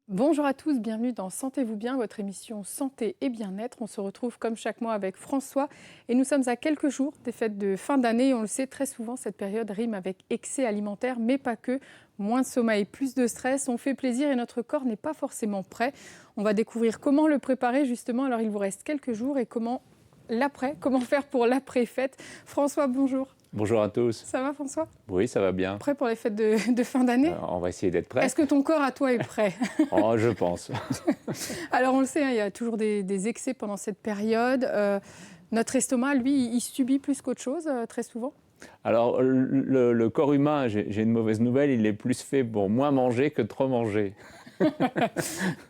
Bonjour à tous, bienvenue dans Sentez-vous bien, votre émission Santé et Bien-être. On se retrouve comme chaque mois avec François et nous sommes à quelques jours des fêtes de fin d'année. On le sait, très souvent, cette période rime avec excès alimentaire, mais pas que. Moins de sommeil, plus de stress, on fait plaisir et notre corps n'est pas forcément prêt. On va découvrir comment le préparer justement. Alors il vous reste quelques jours et comment faire pour l'après-fête. François, bonjour. Bonjour à tous. Ça va François? Oui, ça va bien. Prêt pour les fêtes de fin d'année? On va essayer d'être prêt. Est-ce que ton corps à toi est prêt? Oh, je pense. Alors on le sait, hein, il y a toujours des excès pendant cette période. Notre estomac, lui, il subit plus qu'autre chose très souvent. Alors, le corps humain, j'ai une mauvaise nouvelle, il est plus fait pour moins manger que trop manger.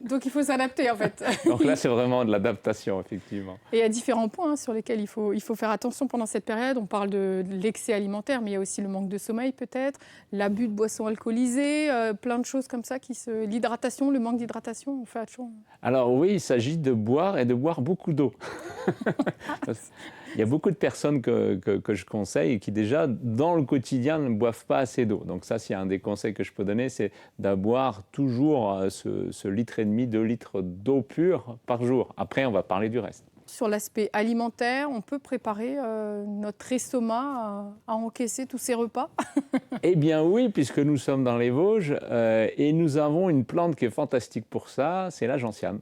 Donc il faut s'adapter en fait. Donc là, c'est vraiment de l'adaptation, effectivement. Et il y a différents points sur lesquels il faut faire attention pendant cette période. On parle de l'excès alimentaire, mais il y a aussi le manque de sommeil peut-être, l'abus de boissons alcoolisées, plein de choses comme ça. L'hydratation, le manque d'hydratation, on fait attention. Alors oui, il s'agit de boire et de boire beaucoup d'eau. Il y a beaucoup de personnes que je conseille qui déjà, dans le quotidien, ne boivent pas assez d'eau. Donc ça, c'est un des conseils que je peux donner, c'est de boire toujours ce litre et demi, 2 litres d'eau pure par jour. Après, on va parler du reste. Sur l'aspect alimentaire, on peut préparer notre estomac à encaisser tous ces repas? Eh bien oui, puisque nous sommes dans les Vosges et nous avons une plante qui est fantastique pour ça, c'est la gentiane.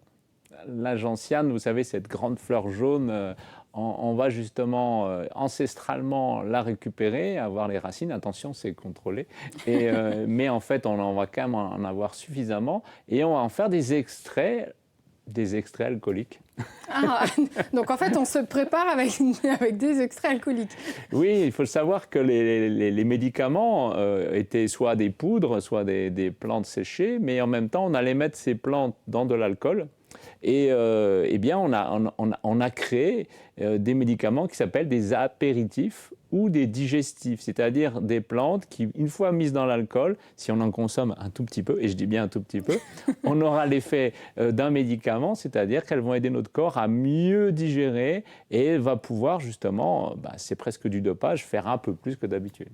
La gentiane, vous savez, cette grande fleur jaune, on va justement ancestralement la récupérer, avoir les racines. Attention, c'est contrôlé. Mais en fait, on en va quand même en avoir suffisamment et on va en faire des extraits alcooliques. Ah, donc en fait, on se prépare avec des extraits alcooliques. Oui, il faut savoir que les médicaments étaient soit des poudres, soit des plantes séchées, mais en même temps, on allait mettre ces plantes dans de l'alcool. Et eh bien, on a créé des médicaments qui s'appellent des apéritifs ou des digestifs, c'est-à-dire des plantes qui, une fois mises dans l'alcool, si on en consomme un tout petit peu, et je dis bien un tout petit peu, on aura l'effet d'un médicament, c'est-à-dire qu'elles vont aider notre corps à mieux digérer et va pouvoir justement, c'est presque du dopage, faire un peu plus que d'habitude.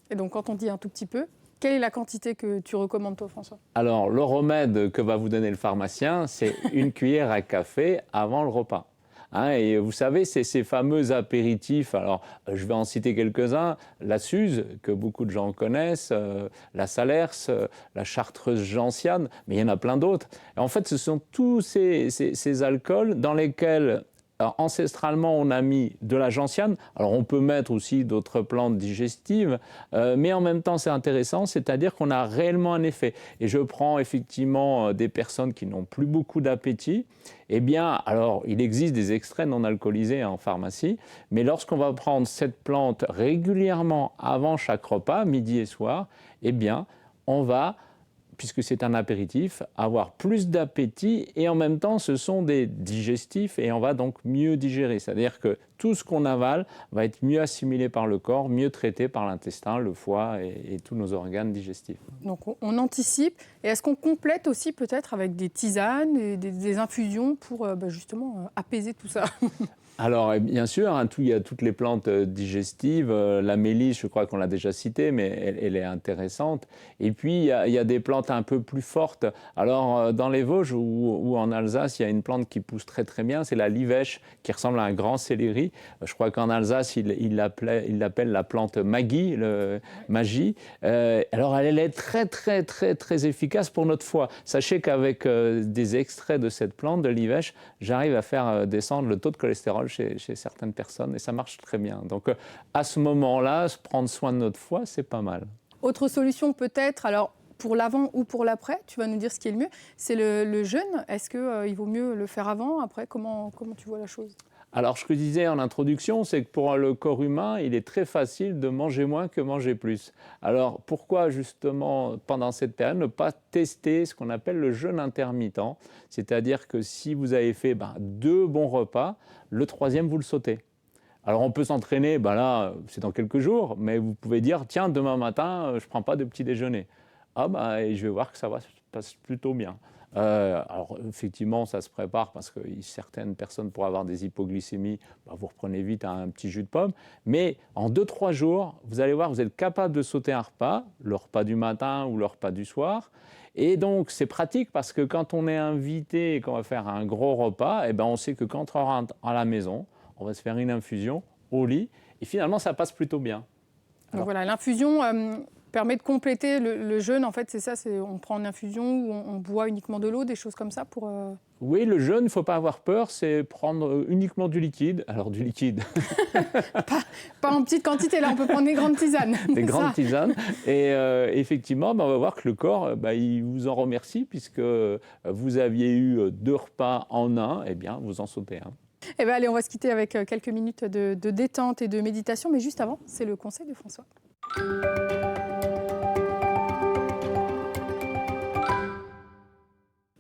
Et donc quand on dit un tout petit peu, quelle est la quantité que tu recommandes toi, François? Alors, le remède que va vous donner le pharmacien, c'est une cuillère à café avant le repas. Hein, et vous savez, c'est ces fameux apéritifs, alors je vais en citer quelques-uns, la Suze, que beaucoup de gens connaissent, la Salers, la Chartreuse gentiane, mais il y en a plein d'autres. Et en fait, ce sont tous ces alcools dans lesquels ancestralement, on a mis de la gentiane. Alors, on peut mettre aussi d'autres plantes digestives, mais en même temps, c'est intéressant, c'est-à-dire qu'on a réellement un effet. Et je prends effectivement des personnes qui n'ont plus beaucoup d'appétit. Eh bien, alors, il existe des extraits non alcoolisés en pharmacie, mais lorsqu'on va prendre cette plante régulièrement avant chaque repas, midi et soir, eh bien, on va, puisque c'est un apéritif, avoir plus d'appétit et en même temps, ce sont des digestifs et on va donc mieux digérer. C'est-à-dire que tout ce qu'on avale va être mieux assimilé par le corps, mieux traité par l'intestin, le foie et tous nos organes digestifs. Donc on anticipe. Et est-ce qu'on complète aussi peut-être avec des tisanes et des infusions pour justement apaiser tout ça? Alors, bien sûr, hein, il y a toutes les plantes digestives. La mélisse, je crois qu'on l'a déjà citée, mais elle est intéressante. Et puis, il y a des plantes un peu plus fortes. Alors, dans les Vosges ou en Alsace, il y a une plante qui pousse très très bien, c'est la livèche, qui ressemble à un grand céleri. Je crois qu'en Alsace, il l'appelle la plante magie. Alors, elle est très très très très efficace pour notre foie. Sachez qu'avec des extraits de cette plante, de livèche, j'arrive à faire descendre le taux de cholestérol chez certaines personnes et ça marche très bien. Donc à ce moment-là, prendre soin de notre foie, c'est pas mal. Autre solution peut-être, alors pour l'avant ou pour l'après, tu vas nous dire ce qui est le mieux, c'est le jeûne. Est-ce qu'il vaut mieux le faire avant, après? Comment tu vois la chose? Alors, ce que je disais en introduction, c'est que pour le corps humain, il est très facile de manger moins que manger plus. Alors, pourquoi justement, pendant cette période, ne pas tester ce qu'on appelle le jeûne intermittent? C'est-à-dire que si vous avez fait 2 bons repas, le 3e, vous le sautez. Alors on peut s'entraîner, ben là, c'est dans quelques jours, mais vous pouvez dire, tiens, demain matin, je ne prends pas de petit déjeuner. Ah bah, et je vais voir que ça va se passe plutôt bien. Alors effectivement, ça se prépare parce que certaines personnes pourraient avoir des hypoglycémies, bah, vous reprenez vite un petit jus de pomme. Mais en 2-3 jours, vous allez voir, vous êtes capable de sauter un repas, le repas du matin ou le repas du soir. Et donc c'est pratique parce que quand on est invité et qu'on va faire un gros repas, eh ben, on sait que quand on rentre à la maison, on va se faire une infusion au lit et finalement ça passe plutôt bien. Donc voilà, l'infusion permet de compléter le jeûne. En fait, c'est ça, on prend une infusion ou on boit uniquement de l'eau, des choses comme ça pour... Oui, le jeûne, il ne faut pas avoir peur, c'est prendre uniquement du liquide. Alors du liquide, Pas en petite quantité, là, on peut prendre des grandes tisanes. des grandes Ça. tisanes. Et effectivement, on va voir que le corps, il vous en remercie puisque vous aviez eu 2 repas en un, eh bien, vous en sautez un. Eh bien, allez, on va se quitter avec quelques minutes de détente et de méditation. Mais juste avant, c'est le conseil de François.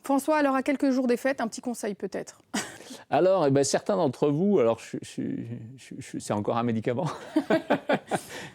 François, alors à quelques jours des fêtes, un petit conseil peut-être. Alors, certains d'entre vous, alors c'est encore un médicament,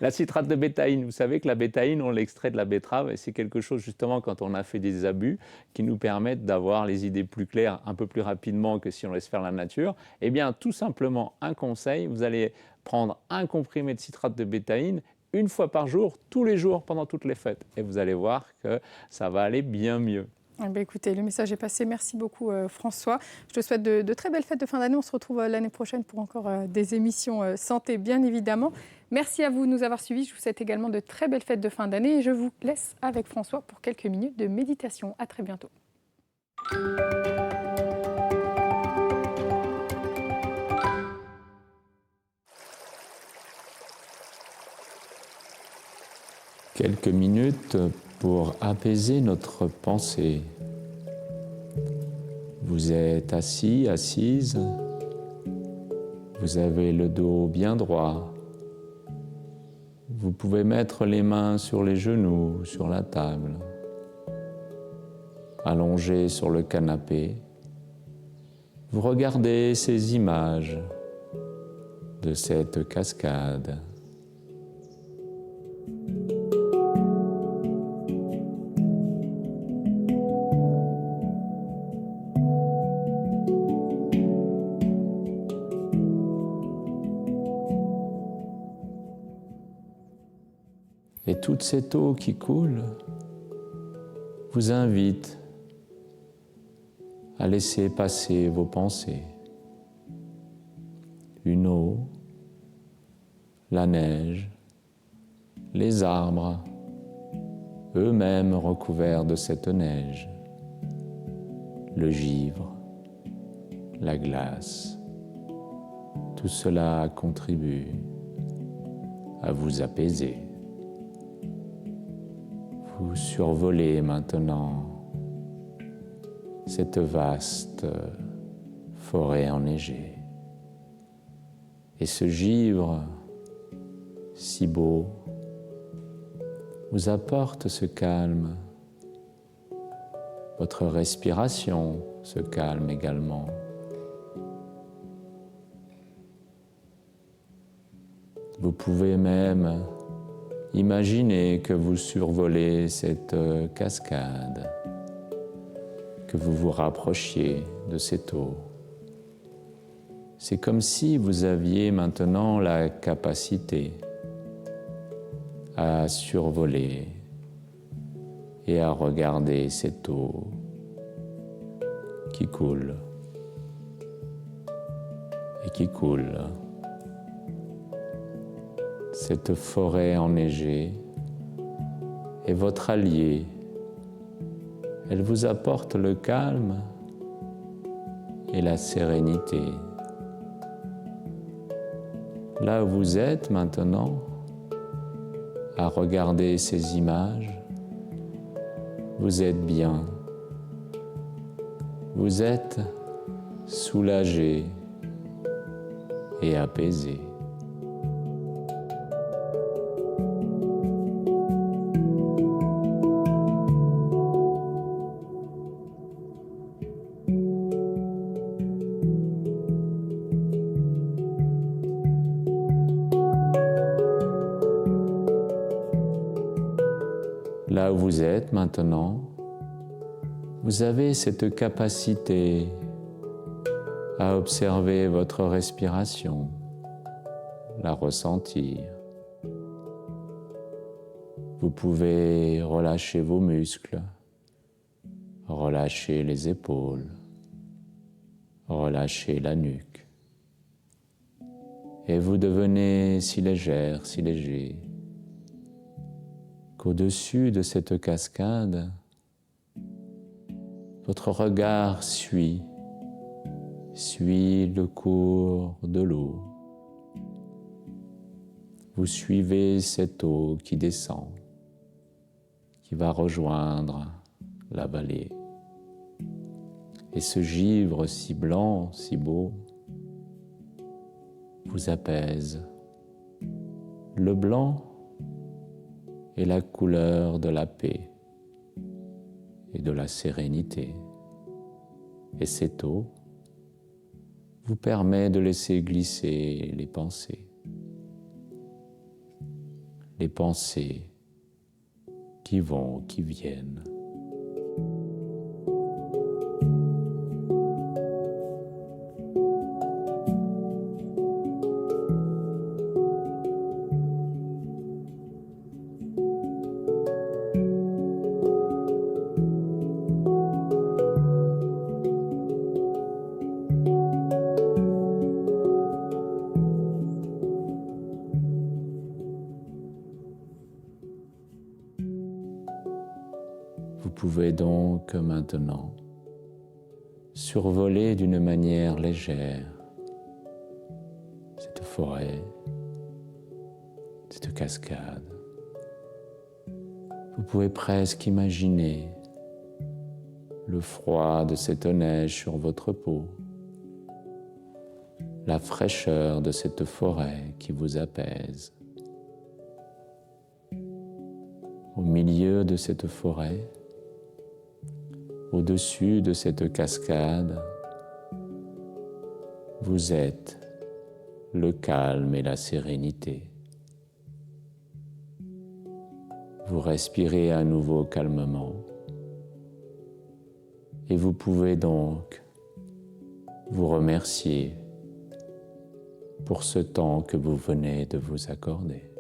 la citrate de bétaïne. Vous savez que la bétaïne, on l'extrait de la betterave et c'est quelque chose justement quand on a fait des abus qui nous permettent d'avoir les idées plus claires un peu plus rapidement que si on laisse faire la nature. Eh bien, tout simplement, un conseil, vous allez prendre un comprimé de citrate de bétaïne une fois par jour, tous les jours pendant toutes les fêtes. Et vous allez voir que ça va aller bien mieux. Eh bien, écoutez, le message est passé. Merci beaucoup François. Je te souhaite de très belles fêtes de fin d'année. On se retrouve l'année prochaine pour encore des émissions santé, bien évidemment. Merci à vous de nous avoir suivis. Je vous souhaite également de très belles fêtes de fin d'année. Et je vous laisse avec François pour quelques minutes de méditation. À très bientôt. Quelques minutes pour apaiser notre pensée. Vous êtes assis, assise. Vous avez le dos bien droit. Vous pouvez mettre les mains sur les genoux, sur la table. Allongé sur le canapé, vous regardez ces images de cette cascade. Et toute cette eau qui coule vous invite à laisser passer vos pensées. Une eau, la neige, les arbres, eux-mêmes recouverts de cette neige, le givre, la glace, tout cela contribue à vous apaiser. Vous survolez maintenant cette vaste forêt enneigée. Et ce givre si beau vous apporte ce calme. Votre respiration se calme également. Vous pouvez même imaginer que vous survolez cette cascade, que vous vous rapprochiez de cette eau. C'est comme si vous aviez maintenant la capacité à survoler et à regarder cette eau qui coule et qui coule. Cette forêt enneigée est votre allié. Elle vous apporte le calme et la sérénité. Là où vous êtes maintenant, à regarder ces images, vous êtes bien. Vous êtes soulagé et apaisé. Là où vous êtes maintenant, vous avez cette capacité à observer votre respiration, la ressentir. Vous pouvez relâcher vos muscles, relâcher les épaules, relâcher la nuque. Et vous devenez si légère, si léger, qu'au-dessus de cette cascade, votre regard suit le cours de l'eau. Vous suivez cette eau qui descend, qui va rejoindre la vallée. Et ce givre si blanc, si beau, vous apaise. Le blanc est la couleur de la paix et de la sérénité. Et cette eau vous permet de laisser glisser les pensées qui vont, qui viennent. Vous pouvez donc maintenant survoler d'une manière légère cette forêt, cette cascade. Vous pouvez presque imaginer le froid de cette neige sur votre peau, la fraîcheur de cette forêt qui vous apaise. Au milieu de cette forêt, au-dessus de cette cascade, vous êtes le calme et la sérénité. Vous respirez à nouveau calmement et vous pouvez donc vous remercier pour ce temps que vous venez de vous accorder.